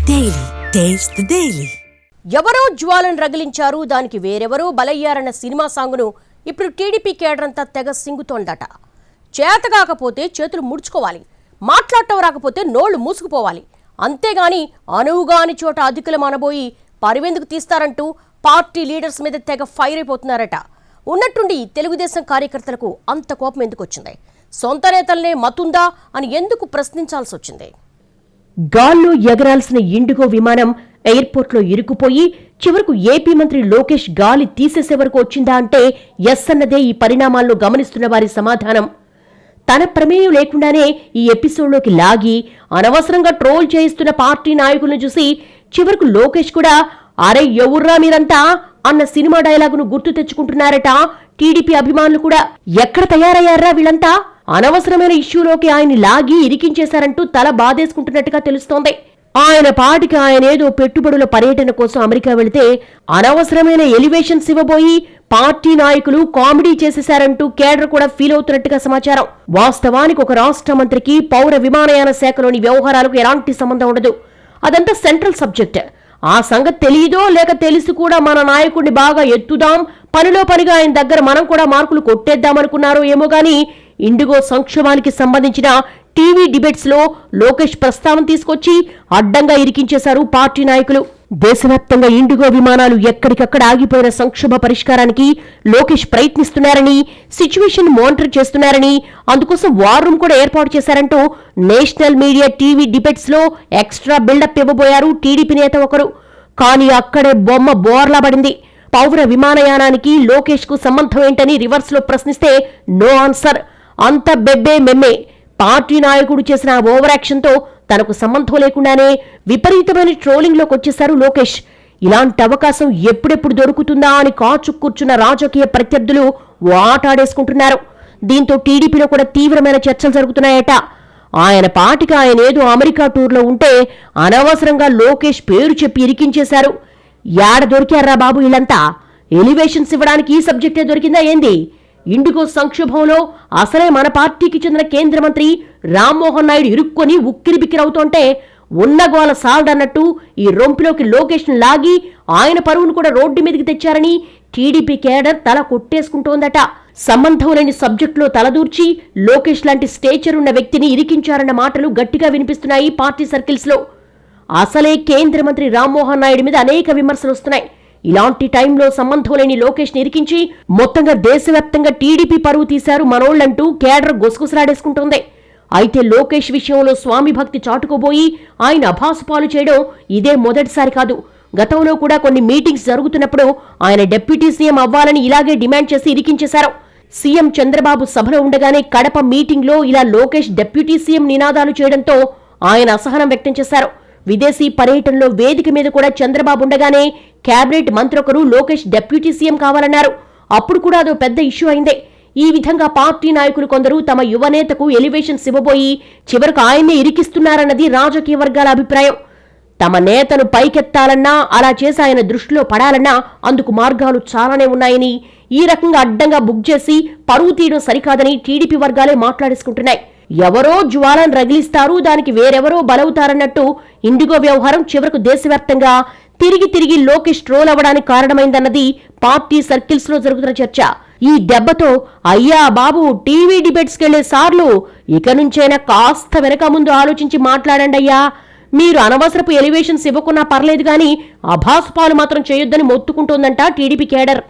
Daily taste the daily. ఎవరో జ్వాలను రగిలించారు, దానికి వేరెవరో బలయ్యారన్న cinema సాంగును ఇప్పుడు టీడీపీ కేడర్ అంతా తెగ సింగుతోందట. చేత కాకపోతే చేతులు ముడుచుకోవాలి, మాట్లాడటం రాకపోతే నోళ్లు మూసుకుపోవాలి, అంతేగాని అనువుగాని చోట అధికులు మనబోయి పరివెందుకు తీస్తారంటూ పార్టీ లీడర్స్ మీద తెగ ఫైర్ అయిపోతున్నారట. ఉన్నట్టుండి తెలుగుదేశం కార్యకర్తలకు అంత కోపం ఎందుకు వచ్చింది? సొంత నేతలనే మతుందా అని ఎందుకు ప్రశ్నించాల్సి వచ్చింది? గాల్లో ఎగరాల్సిన ఇండిగో విమానం ఎయిర్పోర్ట్లో ఇరుక్కుపోయి చివరకు ఏపీ మంత్రి లోకేష్ గాలి తీసేసే వరకు వచ్చిందా అంటే ఎస్ అన్నదే ఈ పరిణామాల్లో గమనిస్తున్న వారి సమాధానం. తన ప్రమేయం లేకుండానే ఈ ఎపిసోడ్లోకి లాగి అనవసరంగా ట్రోల్ చేయిస్తున్న పార్టీ నాయకులను చూసి చివరకు లోకేష్ కూడా అరే ఎవర్రా మీరంతా అన్న సినిమా డైలాగును గుర్తు తెచ్చుకుంటున్నారట. టీడీపీ అభిమానులు కూడా ఎక్కడ తయారయ్యారా వీళ్ళంతా, అనవసరమైన ఇష్యూలోకి ఆయన్ని లాగి ఇరికించేశారంటూ తల బాధేసుకుంటున్నట్టుగా తెలుస్తోంది. ఆయన పాటికి ఆయనేదో పెట్టుబడుల పర్యటన కోసం అమెరికా వెళితే అనవసరమైన ఎలివేషన్స్ ఇవ్వబోయి పార్టీ నాయకులు కామెడీ చేసేశారంటూ కేడర్ కూడా ఫీల్ అవుతున్నట్టుగా సమాచారం. వాస్తవానికి ఒక రాష్ట్ర మంత్రికి పౌర విమానయాన శాఖలోని వ్యవహారాలకు ఎలాంటి సంబంధం ఉండదు. అదంతా సెంట్రల్ సబ్జెక్ట్. ఆ సంగతి తెలియదో లేక తెలిసి కూడా మన నాయకుడిని బాగా ఎత్తుదాం, పనిలో పనిగా ఆయన దగ్గర మనం కూడా మార్కులు కొట్టేద్దామనుకున్నారో ఏమో గానీ ఇండిగో సంక్షోభానికి సంబంధించిన టీవీ డిబేట్స్ లో లోకేష్ ప్రస్తావన తీసుకొచ్చి అడ్డంగా ఇరికించేశారు పార్టీ నాయకులు. దేశవ్యాప్తంగా ఇండిగో విమానాలు ఎక్కడికక్కడ ఆగిపోయిన సంక్షోభ పరిష్కారానికి లోకేష్ ప్రయత్నిస్తున్నారని, సిచ్యువేషన్ మానిటర్ చేస్తున్నారని, అందుకోసం వార్ రూమ్ కూడా ఏర్పాటు చేశారంటూ నేషనల్ మీడియా టీవీ డిబేట్స్ లో ఎక్స్ట్రా బిల్డప్ ఇవ్వబోయారు టీడీపీ నేత ఒకరు. కానీ అక్కడే బొమ్మ బోర్లా పడింది. పౌర విమానయానానికి లోకేష్ కు సంబంధం ఏంటని రివర్స్ లో ప్రశ్నిస్తే నో ఆన్సర్. అంత బెబ్బే మెమ్మే. పార్టీ నాయకుడు చేసిన ఓవర్ యాక్షన్ తో తనకు సంబంధం లేకుండానే విపరీతమైన ట్రోలింగ్ లోకి వచ్చేశారు లోకేష్. ఇలాంటి అవకాశం ఎప్పుడెప్పుడు దొరుకుతుందా అని కాచు కూర్చున్న రాజకీయ ప్రత్యర్థులు ఆటాడేసుకుంటున్నారు. దీంతో టీడీపీలో కూడా తీవ్రమైన చర్చలు జరుగుతున్నాయట. ఆయన పాటికి ఆయన ఏదో అమెరికా టూర్లో ఉంటే అనవసరంగా లోకేష్ పేరు చెప్పి ఇరికించేశారు. యాడ దొరికారా బాబు వీళ్ళంతా? ఎలివేషన్స్ ఇవ్వడానికి ఈ సబ్జెక్టే దొరికిందా ఏంది? ఇండిగో సంక్షోభంలో అసలే మన పార్టీకి చెందిన కేంద్ర మంత్రి రామ్మోహన్ నాయుడు ఇరుక్కొని ఉక్కిరిబిక్కిరవుతోంటే ఉన్న గోల సాల్డన్నట్టు ఈ రొంపిలోకి లోకేష్ను లాగి ఆయన పరువును కూడా రోడ్డు మీదకి తెచ్చారని టీడీపీ కేడర్ తల కొట్టేసుకుంటోందట. సంబంధం లేని సబ్జెక్టులో తలదూర్చి లోకేష్ లాంటి స్టేచర్ ఉన్న వ్యక్తిని ఇరికించారన్న మాటలు గట్టిగా వినిపిస్తున్నాయి పార్టీ సర్కిల్స్ లో. అసలే కేంద్ర మంత్రి రామ్మోహన్ నాయుడు మీద అనేక విమర్శలు వస్తున్నాయి. ఇలాంటి టైంలో సంబంధం లేని లోకేష్ నిరికించి మొత్తంగా దేశవ్యాప్తంగా టీడీపీ పరువు తీశారు మనోళ్లంటూ కేడర్ గుసగుసలాడేసుకుంటోంది. అయితే లోకేష్ విషయంలో స్వామి భక్తి చాటుకోబోయి ఆయన అభాసుపాలు చేయడం ఇదే మొదటిసారి కాదు. గతంలో కూడా కొన్ని మీటింగ్స్ జరుగుతున్నప్పుడు ఆయన డిప్యూటీ సీఎం అవ్వాలని ఇలాగే డిమాండ్ చేసి ఇరికించేశారు. సీఎం చంద్రబాబు సభలో ఉండగానే కడప మీటింగ్ లో ఇలా లోకేష్ డిప్యూటీ సీఎం నినాదాలు చేయడంతో ఆయన అసహనం వ్యక్తం చేశారు. విదేశీ పర్యటనలో వేదిక మీద కూడా చంద్రబాబు ఉండగానే కేబినెట్ మంత్రి ఒకరు లోకేష్ డిప్యూటీ సీఎం కావాలన్నారు. అప్పుడు కూడా అదో పెద్ద ఇష్యూ అయిందే. ఈ విధంగా పార్టీ నాయకులు కొందరు తమ యువనేతకు ఎలివేషన్స్ ఇవ్వబోయి చివరకు ఆయన్నే ఇరికిస్తున్నారన్నది రాజకీయ వర్గాల అభిప్రాయం. తమ నేతను పైకెత్తాలన్నా, అలా చేసి ఆయన దృష్టిలో పడాలన్నా అందుకు మార్గాలు చాలానే ఉన్నాయని, ఈ రకంగా అడ్డంగా బుక్ చేసి పరువు తీయడం సరికాదని టీడీపీ వర్గాలే మాట్లాడేసుకుంటున్నాయి. ఎవరో జ్వాలను రగిలిస్తారు, దానికి వేరెవరో బలవుతారన్నట్టు ఇండిగో వ్యవహారం చివరకు దేశవ్యాప్తంగా తిరిగి లోకేష్ ట్రోల్ అవ్వడానికి కారణమైందన్నది పార్టీ సర్కిల్స్ లో జరుగుతున్న చర్చ. ఈ దెబ్బతో అయ్యా బాబు, టీవీ డిబేట్స్కి వెళ్లే సార్లు ఇక నుంచైనా కాస్త వెనక ముందు ఆలోచించి మాట్లాడండి అయ్యా. మీరు అనవసరపు ఎలివేషన్స్ ఇవ్వకున్నా పర్లేదు గాని అభాసుపాలు మాత్రం చేయొద్దని మొత్తుకుంటోందంట టీడీపీ కేడర్.